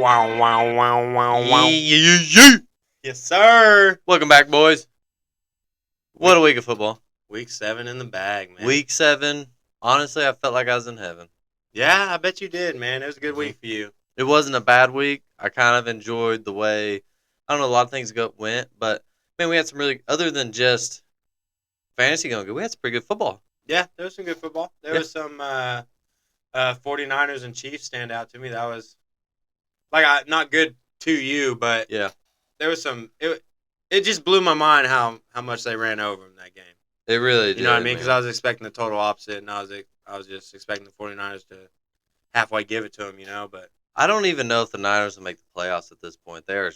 Wow, wow, wow, wow, wow. Yeah. Yes, sir. Welcome back, boys. What a week of football. Week 7 in the bag, man. Week 7. Honestly, I felt like I was in heaven. Yeah, I bet you did, man. It was a good week for you. It wasn't a bad week. I kind of enjoyed the way, I don't know, a lot of things went, but, man, we had some really, other than just fantasy going good, we had some pretty good football. Yeah, there was some good football. There was some 49ers and Chiefs stand out to me. That was, not good to you, but Yeah. there was some, it just blew my mind how much they ran over in that game. It really did. You know what I mean? Because I was expecting the total opposite, and I was just expecting the 49ers to halfway give it to them, but I don't even know if the Niners will make the playoffs at this point. And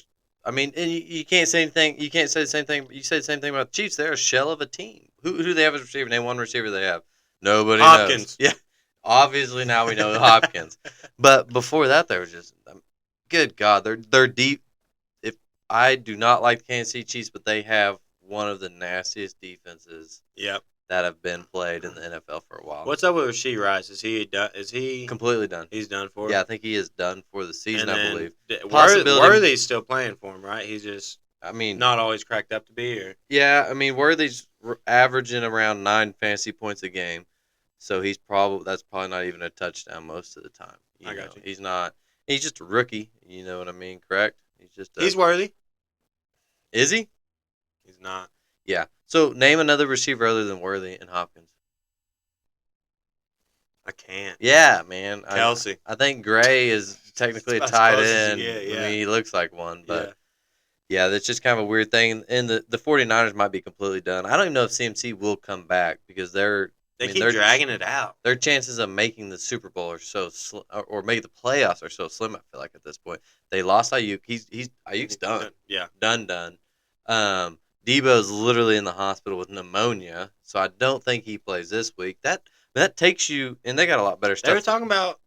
you can't say anything. You can't say the same thing. You say the same thing about the Chiefs. They're a shell of a team. Who do they have as a receiver? Name one receiver they have. Nobody Hopkins. knows. Yeah, obviously now we know Hopkins. But before that, they were just good God. They're deep. If I do not like the Kansas City Chiefs, but they have one of the nastiest defenses. Yep. That have been played in the NFL for a while. What's up with Rasheed Rice? Is he done? Is he completely done? He's done for it? Yeah, I think he is done for the season, I believe. Worthy's still playing for him, right? He's just not always cracked up to be. Or yeah, Worthy's averaging around 9 fantasy points a game, so that's probably not even a touchdown most of the time. I got you. He's not. He's just a rookie. You know what I mean? Correct? He's worthy. Is he? He's not. Yeah. So, name another receiver other than Worthy and Hopkins. I can't. Yeah, man. Kelsey. I think Gray is technically a tight end. He looks like one, but yeah, that's just kind of a weird thing. And the 49ers might be completely done. I don't even know if CMC will come back because they're dragging it out. Their chances of making the Super Bowl are so or making the playoffs are so slim. I feel like at this point they lost Ayuk. Ayuk's done. Yeah, done. Debo's literally in the hospital with pneumonia, so I don't think he plays this week. That takes you, and they got a lot better stuff. They were talking about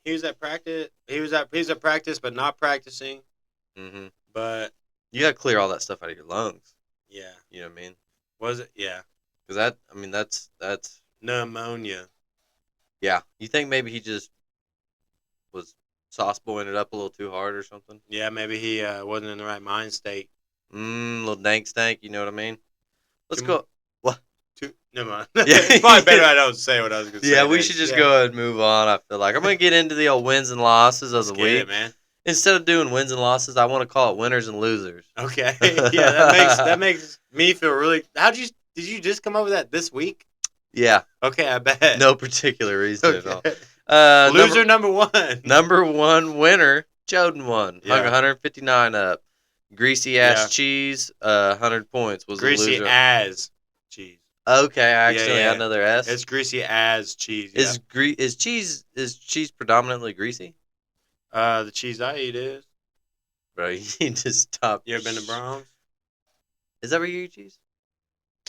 he was at practice. He was at practice, but not practicing. Mm-hmm. But you got to clear all that stuff out of your lungs. Yeah, you know what I mean. Was it? Yeah, because that's pneumonia. Yeah, you think maybe he just was sauce boying it up a little too hard or something? Yeah, maybe he wasn't in the right mind state. Little dank stank, you know what I mean? Let's go. What? Never mind. Yeah. It's probably better I don't say what I was going to say. Yeah, we should just go ahead and move on. I feel like I'm going to get into the old wins and losses of the week. Man. Instead of doing wins and losses, I want to call it winners and losers. Okay. Yeah, that makes me feel really. Did you just come up with that this week? Yeah. Okay, I bet. No particular reason at all. Loser number one. Number one winner, Joden won. Yeah. Hung 159 up. Greasy ass cheese, 100 points was greasy a loser. As cheese. Okay, I actually had another S. It's greasy as cheese. Yeah. Is cheese predominantly greasy? The cheese I eat is. Bro, you need to stop. You ever been to Brahms? Is that where you eat cheese?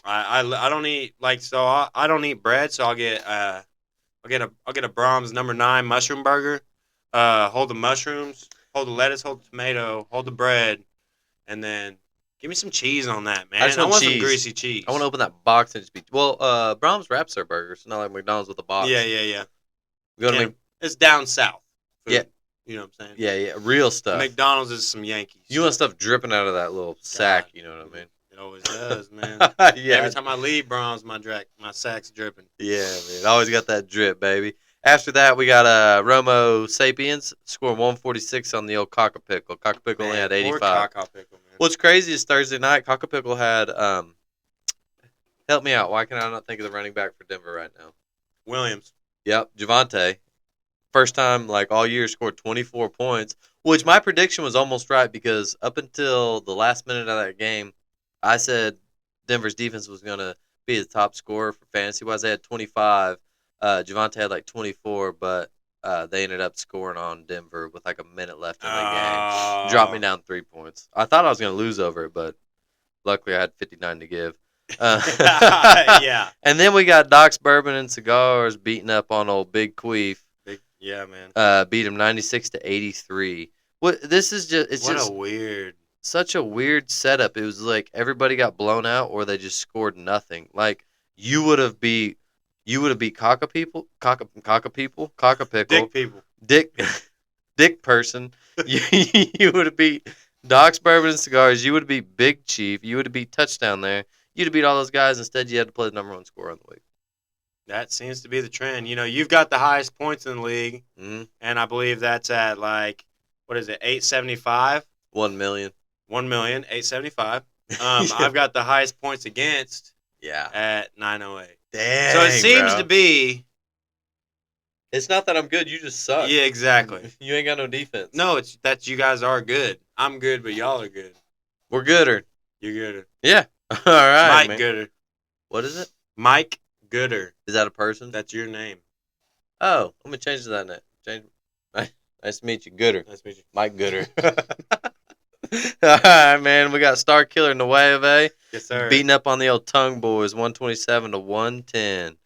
I don't eat I don't eat bread, so I'll get a Brahms number 9 mushroom burger. Hold the mushrooms, hold the lettuce, hold the tomato, hold the bread, and then give me some cheese on that, man. I want some greasy cheese. I want to open that box and just be Brahms wraps their burgers, not like McDonald's with a box. Yeah. It's down south. Food. Yeah. You know what I'm saying? Yeah, real stuff. McDonald's is some Yankees. You want stuff dripping out of that little sack, you know what I mean? It always does, man. Yeah. Every time I leave Brahms, my sack's dripping. Yeah, man. Always got that drip, baby. After that, we got Romo Sapiens scoring 146 on the old Cockapickle. Cockapickle only had 85. Cockapickle, man. What's crazy is Thursday night, Cockapickle had help me out. Why can I not think of the running back for Denver right now? Williams. Yep, Javonte. First time all year scored 24 points, which my prediction was almost right because up until the last minute of that game, I said Denver's defense was going to be the top scorer for fantasy-wise. They had 25. Javonte had 24, but they ended up scoring on Denver with a minute left in the game. Dropped me down 3 points. I thought I was going to lose over it, but luckily I had 59 to give. Yeah. And then we got Doc's Bourbon and Cigars beating up on old Big Queef. Yeah, man. Beat him 96-83. This is such a weird setup. It was like everybody got blown out or they just scored nothing. Like you would have beat Cockapickle, Dick people. Dick Dick Person. You would have beat Doc's Bourbon and Cigars. You would have beat Big Chief. You would have beat Touchdown there. You'd have beat all those guys. Instead, you had to play the number one scorer on the week. That seems to be the trend. You've got the highest points in the league, Mm-hmm. and I believe that's at what is it, 875? 1 million. 1,000,000, 875. Yeah. I've got the highest points against Yeah. at 908. Dang, So it seems bro. to be. It's not that I'm good. You just suck. Yeah, exactly. You ain't got no defense. No, it's that you guys are good. I'm good, but y'all are good. We're gooder. You're gooder. Yeah. All right, Mike man. Gooder. What is it? Mike Gooder. Is that a person? That's your name. Oh, let me change that name. Nice to meet you, Gooder. Nice to meet you. Mike Gooder. All right, man. We got Star Killer Nueve Yes, sir. beating up on the old Tongue Boys, 127 to 110.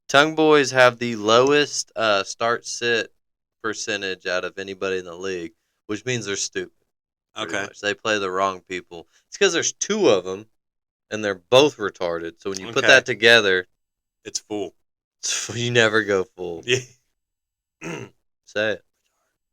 Tongue Boys have the lowest start-sit percentage out of anybody in the league, which means they're stupid. Okay. Much. They play the wrong people. It's because there's two of them, and they're both retarded. So when you put that together, it's full. You never go full. Yeah. Say it.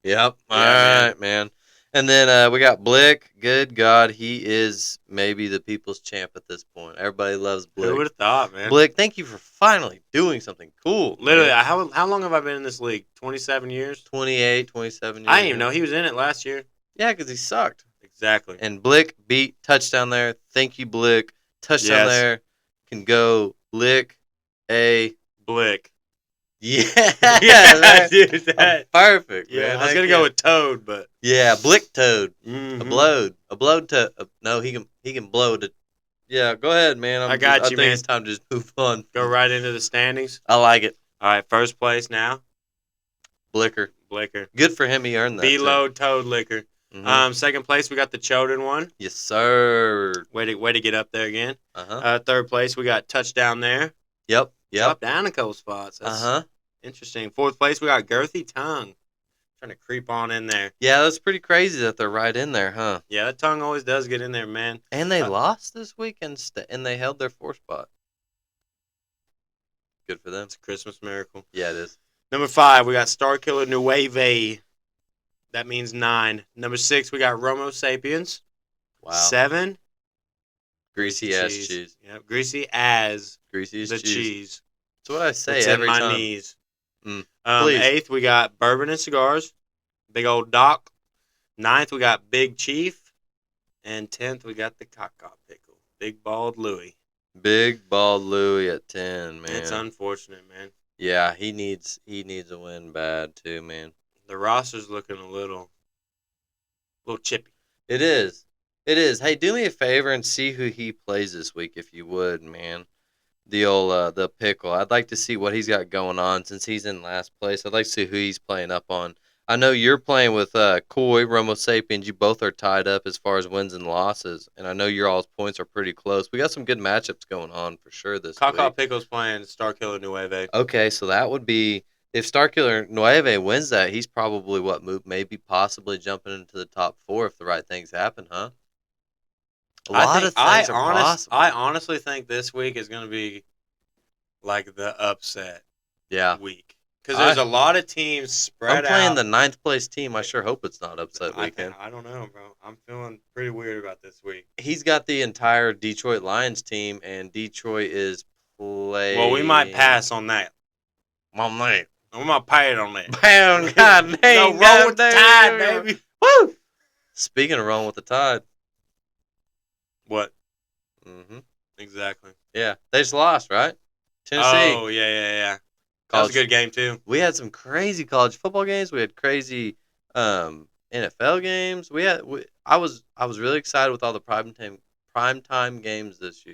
Yep. Yeah, All right, man. And then we got Blick. Good God, he is maybe the people's champ at this point. Everybody loves Blick. Who would have thought, man? Blick, thank you for finally doing something cool. Literally, man. how long have I been in this league? 27 years? 28, 27 years. I didn't even know he was in it last year. Yeah, because he sucked. Exactly. And Blick beat touchdown there. Thank you, Blick. Touchdown there can go Blick a Blick. Yeah, Yeah, dude, that. Perfect. Yeah, man. I was gonna go with Toad, but yeah, Blick Toad, mm-hmm. a blowed toad. No, he can blow to. Yeah, go ahead, man. I got you, I think man. it's time to just move on. Go right into the standings. I like it. All right, first place now. Blicker. Good for him. He earned that. B-load Toad Liquor. Mm-hmm. Second place we got the Choden one. Yes, sir. Way to get up there again. Uh-huh. Third place we got Touchdown there. Yep. Dropped down a couple spots. That's interesting. Fourth place we got Girthy Tongue. Trying to creep on in there. Yeah, that's pretty crazy that they're right in there, huh? Yeah, that Tongue always does get in there, man. And they lost this week and they held their 4th spot. Good for them. It's a Christmas miracle. Yeah, it is. Number 5, we got Star Killer Nueve. That means 9. Number 6, we got Romo Sapiens. Wow. 7. Greasy ass cheese. Yep, greasy as greasy as the cheese. That's what I say it's every in my time. knees. Please. 8th, we got Bourbon and Cigars. Big old Doc. 9th, we got Big Chief. And 10th, we got the Caca Pickle. Big Bald Louie. Big Bald Louie at 10, man. It's unfortunate, man. Yeah, he needs a win bad too, man. The roster's looking a little chippy. It is. Hey, do me a favor and see who he plays this week, if you would, man. The old the pickle. I'd like to see what he's got going on since he's in last place. I'd like to see who he's playing up on. I know you're playing with Coy, Romo Sapiens. You both are tied up as far as wins and losses, and I know your all's points are pretty close. We got some good matchups going on for sure this week. Caca Pickle's playing Star Killer Nueve. Okay, so that would be if Star Killer Nueve wins that, he's probably maybe possibly jumping into the top 4 if the right things happen, huh? A lot of things are possible. I honestly think this week is going to be like the upset week. Because there's a lot of teams spread out. I'm playing the 9th place team. I sure hope it's not upset weekend. I don't know, bro. I'm feeling pretty weird about this week. He's got the entire Detroit Lions team, and Detroit is playing. Well, we might pass on that. My man. We might pay it on that. Pound, God dang. Roll with the tide, baby. Woo! Speaking of rolling with the tide. What? Mm-hmm. Exactly. Yeah. They just lost, right? Tennessee. Oh, yeah. That was a good game, too. We had some crazy college football games. We had crazy NFL games. I was really excited with all the primetime games this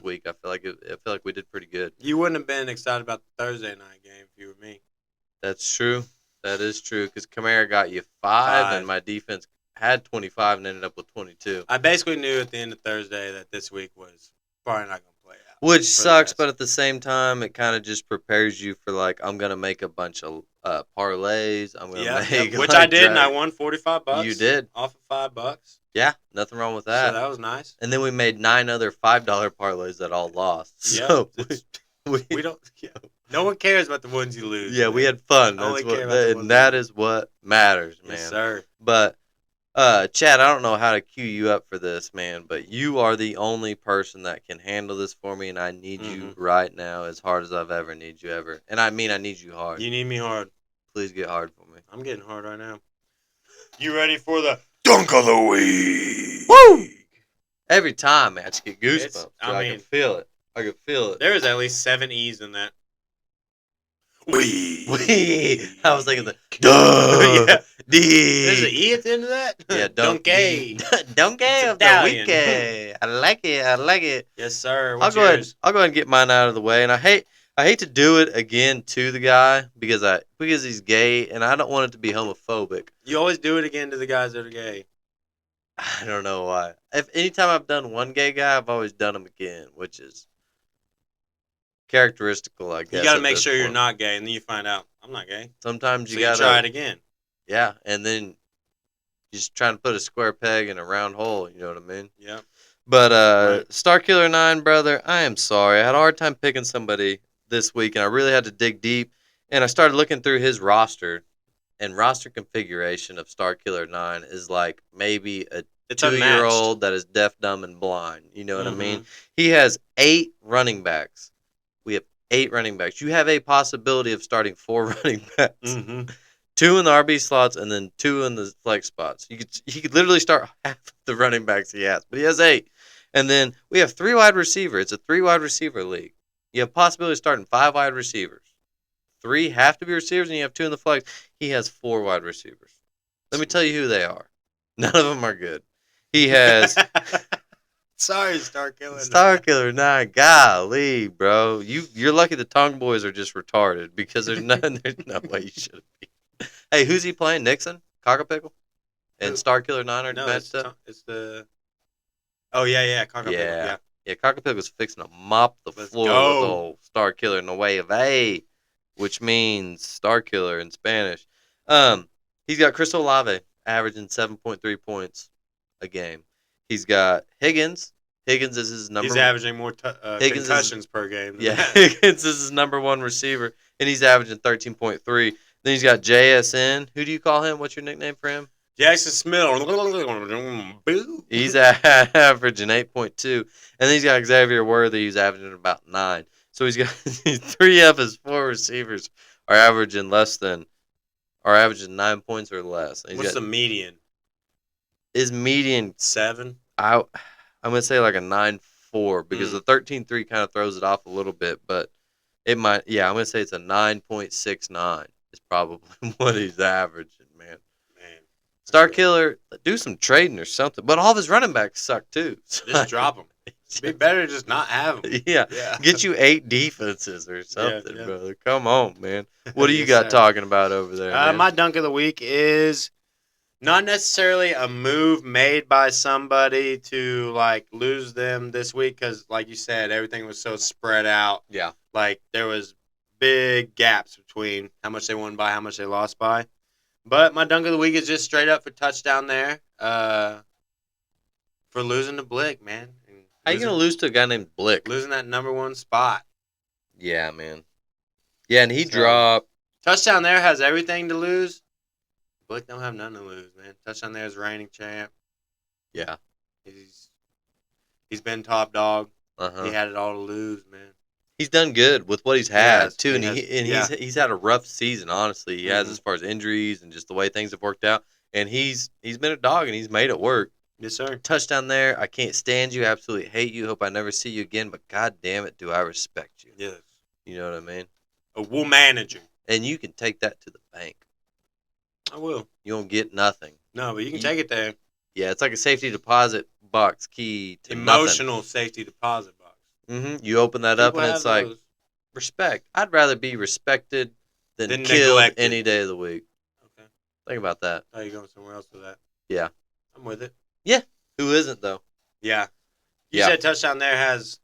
week. I feel like we did pretty good. You wouldn't have been excited about the Thursday night game if you were me. That's true. That is true because Kamara got you 5, and my defense had 25 and ended up with 22. I basically knew at the end of Thursday that this week was probably not going to play out. Which sucks, but at the same time, it kind of just prepares you for, like, I'm going to make a bunch of parlays. I'm going to make which I did, and I won $45. You did. Off of $5. Yeah, nothing wrong with that. So that was nice. And then we made 9 other $5 parlays that all lost. Yeah, so we don't. Yeah. No one cares about the ones you lose. Yeah, man. we had fun. I only That's what, care about the and ones that you is what matters, lose. Yes, man. sir. But Chad, I don't know how to cue you up for this, man, but you are the only person that can handle this for me, and I need Mm-hmm. you right now as hard as I've ever need you ever. And I mean, I need you hard. You need me hard. Please get hard for me. I'm getting hard right now. You ready for the dunk of the week? Woo! Every time, man, I just get goosebumps. I can mean, feel it. I can feel it. there is at least 7 E's in that. Wee. I was thinking the Duh. yeah. There's an E at the end of that? Yeah, Donkey. Donkey It's of the Italian. weekend. I like it. I like it. Yes, sir. I'll What's go ahead. yours? I'll go ahead and get mine out of the way. And I hate to do it again to the guy because he's gay, and I don't want it to be homophobic. You always do it again to the guys that are gay. I don't know why. If anytime I've done one gay guy, I've always done him again, which is characteristical, I guess. You got to at make this sure you're point. not gay, and then you find out I'm not gay. Sometimes So you you gotta try it again. Yeah, and then you're just trying to put a square peg in a round hole. You know what I mean? Yeah. But Right. Starkiller 9, brother, I am sorry. I had a hard time picking somebody this week, and I really had to dig deep. And I started looking through his roster, and roster configuration of Starkiller 9 is like maybe a It's 2-year-old that is deaf, dumb, and blind. You know what I Mhm. mean? He has 8 running backs. We have 8 running backs. You have a possibility of starting 4 running backs. Mm-hmm. 2 in the RB slots and then 2 in the flex spots. He could literally start half of the running backs he has, but he has 8. And then we have 3 wide receiver. It's a 3 wide receiver league. You have possibility of starting 5 wide receivers. 3 have to be receivers, and you have 2 in the flex. He has 4 wide receivers. Let me tell you who they are. None of them are good. He has Sorry, Starkiller. Starkiller 9. Golly, bro, you're lucky the Tongue Boys are just retarded because there's no way you should be. Hey, who's he playing? Nixon? Cockapickle? And Who? Starkiller 9 are No, matched up? it's the. Oh yeah, Cockapoo. Yeah. Yeah, Cockapickle's fixing to mop the Let's floor go. with old Starkiller in the way of A, which means Starkiller in Spanish. He's got Chris Olave averaging 7.3 points a game. He's got Higgins. Higgins is his number. He's averaging more concussions per game. Yeah, Higgins is his number 1 receiver, and he's averaging 13.3. Then he's got JSN. Who do you call him? What's your nickname for him? Jackson Smith. Boo. He's averaging 8.2. And then he's got Xavier Worthy. He's averaging about 9. So he's got 3 of his 4 receivers are averaging 9 points or less. And What's the median? His median, 7. I'm going to say like a 9.4 because the 13.3 kind of throws it off a little bit. But it might, yeah, I'm going to say it's a 9.69 is probably what he's averaging, man. Starkiller, do some trading or something. But all of his running backs suck too. So just drop them. It'd be better to just not have them. Yeah. Get you 8 defenses or something, brother. Come on, man. What do you got talking about over there, man? My dunk of the week is not necessarily a move made by somebody to like lose them this week because, like you said, everything was so spread out. Yeah. Like there was big gaps between how much they won by, how much they lost by. But my dunk of the week is just straight up for touchdown there. For losing to Blick, man. How you gonna lose to a guy named Blick? Losing that number 1 spot. Yeah, man. Yeah, and he dropped. Touchdown there has everything to lose. Blick don't have nothing to lose, man. Touchdown there is reigning champ. Yeah. He's been top dog. Uh-huh. He had it all to lose, man. He's done good with what he's had too, and he's had a rough season. Honestly, he has as far as injuries and just the way things have worked out. And he's been a dog and he's made it work. Yes, sir. Touchdown there. I can't stand you. Absolutely hate you. Hope I never see you again. But god damn it, do I respect you? Yes. You know what I mean? We'll manage you. And you can take that to the bank. I will. You won't get nothing. No, but you can take it there. Yeah, it's like a safety deposit box key to emotional safety deposit box. Mm-hmm. You open that up and it's like respect. I'd rather be respected than killed neglected any day of the week. Okay. Think about that. Oh, you going somewhere else with that? Yeah. I'm with it. Yeah. Who isn't though? Yeah. You said touchdown there has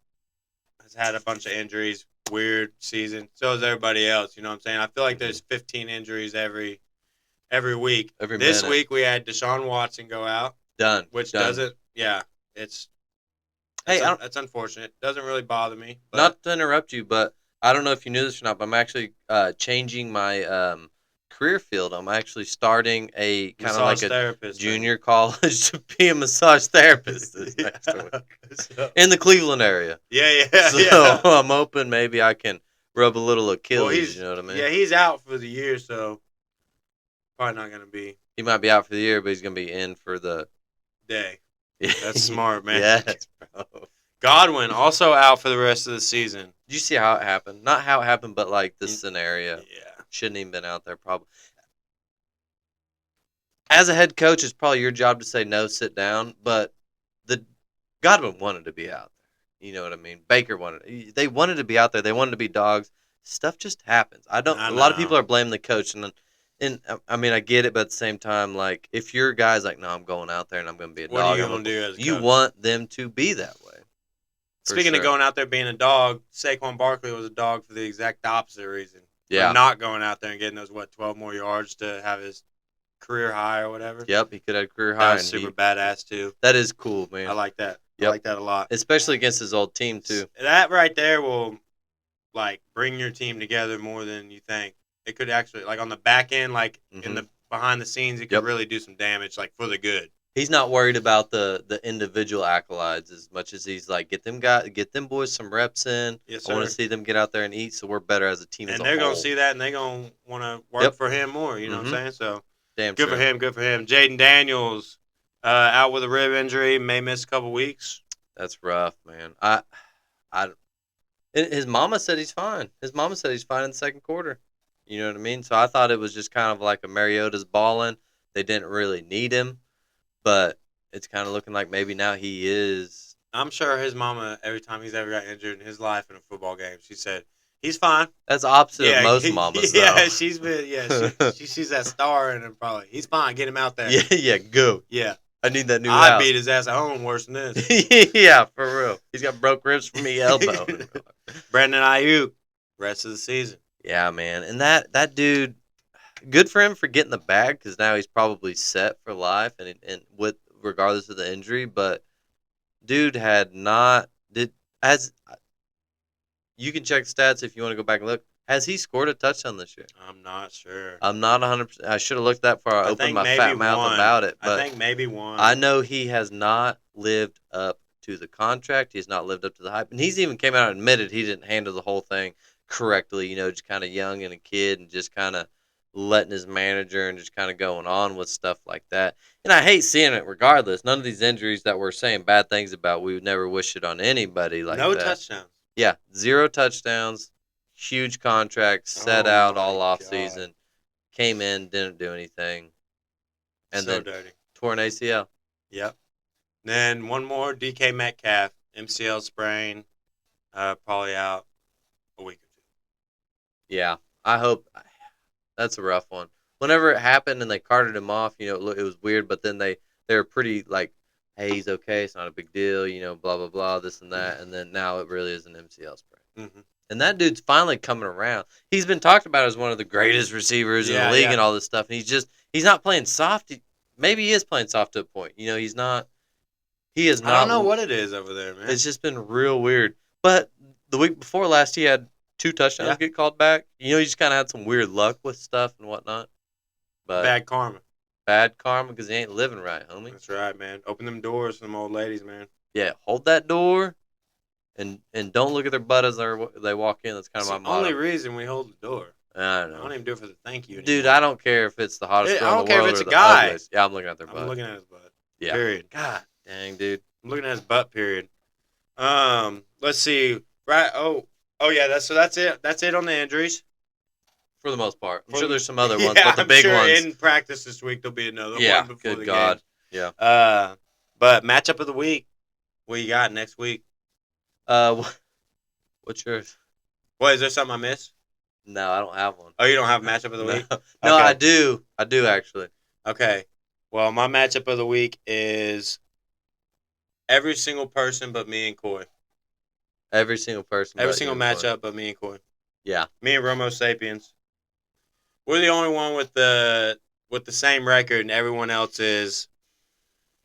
had a bunch of injuries. Weird season. So is everybody else. You know what I'm saying? I feel like there's 15 injuries every week. This week we had Deshaun Watson go out. Done. Which doesn't. Yeah. It's. That's unfortunate. Doesn't really bother me. Not to interrupt you, but I don't know if you knew this or not, but I'm actually changing my career field. I'm actually starting a kind of like Massage a therapist, man. junior college to be a massage therapist this next week So, in the Cleveland area. yeah. So Yeah. I'm hoping maybe I can rub a little Well, Achilles. You know what I mean? he's out for the year, so probably not gonna be He might be out for the year, but he's gonna be in for the. day. That's smart, man. Yes, bro. Godwin also out for the rest of the season. Did you see how it happened? Not how it happened, but like the Y- scenario. Yeah. Shouldn't even been out there. Probably as a head coach, it's probably your job to say no, sit down. But the Godwin wanted to be out there. You know what I mean? Baker wanted. They wanted to be out there. They wanted to be dogs. Stuff just happens. I don't. I A lot of people know. are blaming the coach, and I mean I get it, but at the same time, like if your guy's like, no, I'm going out there and I'm going to be a What are dog. you I'm gonna gonna. do as a You coach? want them to be that way for Speaking of sure. going out there being a dog, Saquon Barkley was a dog for the exact opposite reason. For Yeah. not going out there and getting those 12 more yards to have his career high or whatever. Yep. He could have a career That high, was and super he. badass too. That is cool, I man. like that. I Yep. like that a lot. Especially against his old team too. That right there will like bring your team together more than you think. It could actually like on the back end, like in Hmm. the behind the scenes, it could Yep. really do some damage, like for the good. He's not worried about the individual accolades as much as he's like get them boys some reps in. Yes, I want sir. to see them get out there and eat, so we're better as a team as And a they're gonna whole. see that, and they're gonna want to work Yep. for him more. You know what Hmm. I'm saying? So Damn good for sure. him. Good for him. Jaden Daniels out with a rib injury, may miss a couple weeks. That's rough, man. I his mama said he's fine. His mama said he's fine in the second quarter. You know what I mean? So I thought it was just kind of like a Mariota's balling. They didn't really need him, but it's kind of looking like maybe now he is. I'm sure his mama, every time he's ever got injured in his life in a football game, she said he's fine. That's opposite of Yeah, most mamas, yeah, though. she's been she sees that star and probably he's fine. Get him out there. Yeah, yeah, go. Yeah, I need that new I house. beat his ass at home worse than this. Yeah, for real. He's got broke ribs from me elbow. Brandon Ayuk, rest of the season. Yeah, man. And that dude, good for him for getting the bag because now he's probably set for life and with regardless of the injury. But dude had not did as you can check stats if you want to go back and look. Has he scored a touchdown this year? I'm not sure. I'm not 100%. I should have looked that before I opened think my maybe fat mouth one. about it. I But think maybe one. I know he has not lived up to the contract. He's not lived up to the hype. And he's even came out and admitted he didn't handle the whole thing correctly, just kind of young and a kid and just kind of letting his manager and just kind of going on with stuff like that. And I hate seeing it regardless. None of these injuries that we're saying bad things about, we would never wish it on anybody like no that. touchdowns. Yeah, 0 touchdowns, huge contract, set Oh out my all off God. season, came in, didn't do anything, and So then dirty. tore an ACL. Yep. Then one more, DK Metcalf, MCL sprain, probably out a week or two. Yeah, I hope that's a rough one. Whenever it happened and they carted him off, it was weird, but then they were pretty like, hey, he's okay, it's not a big deal, blah blah blah, this and that, and then now it really is an MCL sprain. Mm-hmm. And that dude's finally coming around. He's been talked about as one of the greatest receivers in the league and all this stuff, and he's not playing soft. Maybe he is playing soft to a point. He's not. He is not. I don't know what it is over there, man. It's just been real weird. But the week before last, he had 2 touchdowns get called back. He just kind of had some weird luck with stuff and whatnot. But bad karma. Bad karma because he ain't living right, homie. That's right, man. Open them doors for them old ladies, man. Yeah, hold that door, and don't look at their butt as they walk in. That's kind of my the motto. only reason we hold the door. I I know. don't even do it for the thank you anymore. Dude, I don't care if it's the hottest girl I in don't the care world if it's or a the guy. ugliest. Yeah, I'm looking at their butt. I'm looking at his butt. Yeah. Period. God dang, dude. I'm looking at his butt. Period. Let's see. Right. Oh yeah. That's it. That's it on the injuries. For the most part. I'm sure there's some other ones, Yeah, but the I'm big sure ones. in practice this week there'll be another Yeah, one before good the God. game. Yeah. But matchup of the week. What you got next week? What's yours? What is there something I missed? No, I don't have one. Oh, you don't have matchup of the No. week? No, Okay. I do. I do actually. Okay. Well, my matchup of the week is every single person but me and Coy. Every single person. Every but single you and Coy. matchup but me and Coy. Yeah. Me and Romo Sapiens. We're the only one with the same record, and everyone else is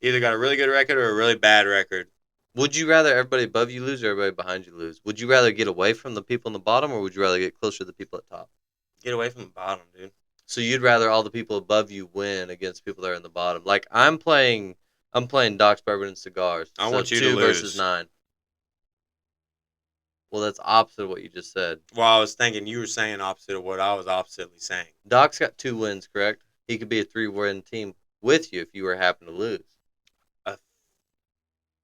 either got a really good record or a really bad record. Would you rather everybody above you lose or everybody behind you lose? Would you rather get away from the people in the bottom or would you rather get closer to the people at top? Get away from the bottom, dude. So you'd rather all the people above you win against people that are in the bottom. Like I'm playing Doc's Bourbon and Cigars. I So want you to 2 versus lose. 9. Well, that's opposite of what you just said. Well, I was thinking you were saying opposite of what I was oppositely saying. Doc's got 2 wins, correct? He could be a 3-win team with you if you were happen to lose.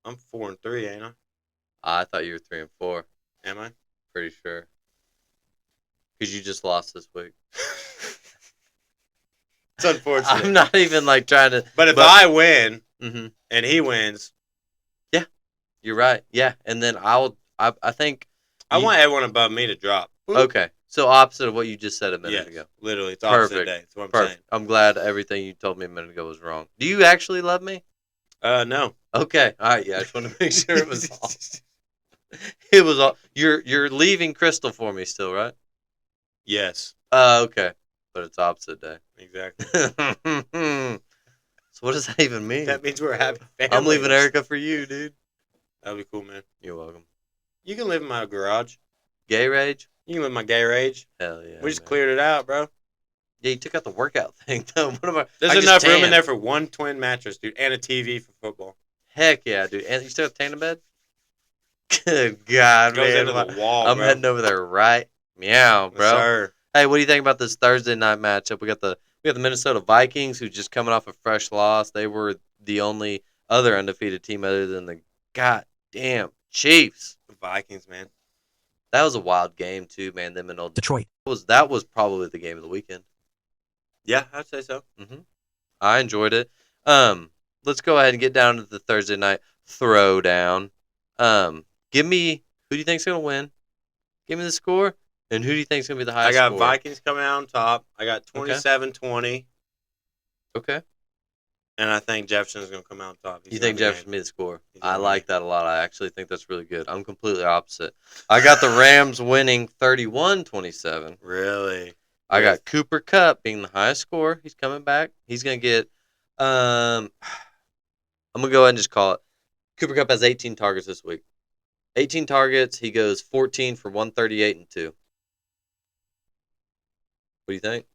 I'm 4-3, ain't I? I thought you were 3 and 4. Am I? Pretty sure. Because you just lost this week. It's unfortunate. I'm not even like trying to. But if I win Mm-hmm. and he wins, You're right. Yeah, and then I think. I want everyone above me to drop. Okay, so opposite of what you just said a minute ago. Literally, it's opposite Perfect. day. That's what I'm Perfect. saying. I'm glad everything you told me a minute ago was wrong. Do you actually love me? No. Okay. All right. Yeah, I just want to make sure it was all. It was all. You're leaving Crystal for me still, right? Yes. Okay. But it's opposite day. Exactly. So what does that even mean? That means we're happy families. I'm leaving Erica for you, dude. That'd be cool, man. You're welcome. You can live in my garage. Gay rage? You can live in my gay rage. Hell yeah. We just man. cleared it out, bro. Yeah, you took out the workout thing, though. What am I? There's I just enough room in tanned. there for one twin mattress, dude, and a TV for football. Heck yeah, dude. And you still have tanning bed? Good God, Goes man. into the wall, I'm bro. heading over there right meow, bro. Yes, sir. Hey, what do you think about this Thursday night matchup? We got the Minnesota Vikings, who just coming off a fresh loss. They were the only other undefeated team other than the goddamn Chiefs. The Vikings, man. That was a wild game too, man. Them and old Detroit. That was probably the game of the weekend. Yeah, I'd say so. I enjoyed it. Let's go ahead and get down to the Thursday night throwdown. Give me who do you think's gonna win? Give me the score, and who do you think's gonna be the highest? I got score? Vikings coming out on top. I got 27-20, Okay. and I think Jefferson's going to come out on top. You think Jefferson be the score? He's I gonna like win. that a lot. I actually think that's really good. I'm completely opposite. I got the Rams winning 31-27. Really? I got Cooper Kupp being the highest score. He's coming back. He's gonna get. I'm gonna go ahead and just call it. Cooper Kupp has 18 targets this week. 18 targets. He goes 14 for 138 and 2. What do you think?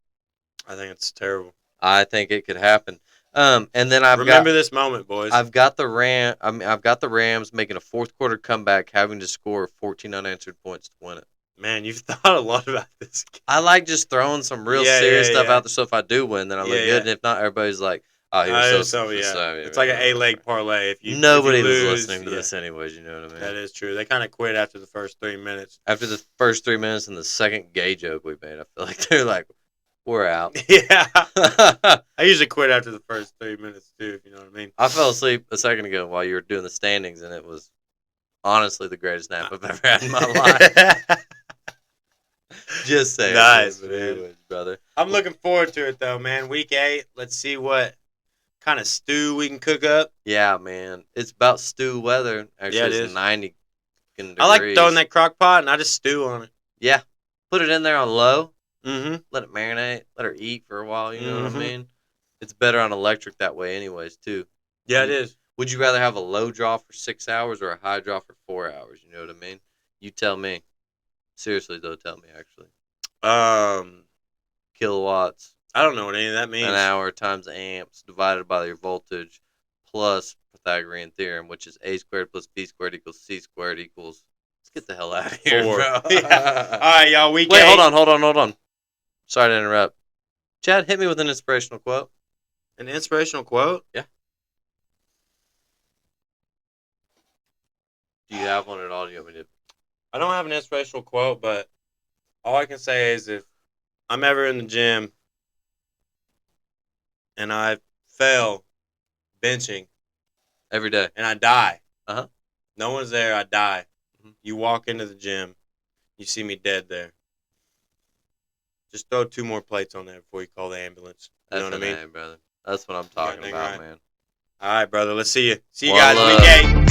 I think it's terrible. I think it could happen. And then Remember this moment, boys. I've got the Rams making a fourth quarter comeback, having to score 14 unanswered points to win it. Man, you've thought a lot about this game. I like just throwing some real serious stuff out there. So if I do win, then I look good. And if not, everybody's like, "Oh, he was so It's like an 8-leg parlay. Nobody was lose, listening to this anyways. You know what I mean? That is true. They kind of quit after the first 3 minutes. After the first 3 minutes and the second gay joke we made, I feel like they're like, "We're out." Yeah. I usually quit after the first 3 minutes too. If you know what I mean. I fell asleep a second ago while you were doing the standings, and it was honestly the greatest nap I've ever had in my life. Just saying. Nice, man. man. Anyways, brother. I'm looking forward to it though, man. Week 8. Let's see what kind of stew we can cook up. Yeah, man. It's about stew weather. Actually, Yeah, it it's is. 90 degrees. I like throwing that crock pot and I just stew on it. Yeah. Put it in there on low. Mm-hmm. Let it marinate. Let her eat for a while. You know what Mhm. I mean? It's better on electric that way anyways, too. Yeah, it is. Would you rather have a low draw for 6 hours or a high draw for 4 hours? You know what I mean? You tell me. Seriously, though, tell me, actually. Kilowatts. I don't know what any of that means. An hour times amps divided by your voltage plus Pythagorean theorem, which is a squared plus b squared equals c squared equals. Let's get the hell out of here, 4. bro. Yeah. All right, y'all. Week 8. Wait, hold on. Sorry to interrupt. Chad, hit me with an inspirational quote. An inspirational quote? Yeah. Do you have one at all? Do you want me to? I don't have an inspirational quote, but all I can say is if I'm ever in the gym and I fail benching Every day. and I die, Uh-huh. no one's there, I die. Mhm. You walk into the gym, you see me dead there. Just throw 2 more plates on there before you call the ambulance. You know That's what I mean? brother. That's what I'm talking dang about, right. man. All right, brother. Let's see you. See you One guys love. week 8.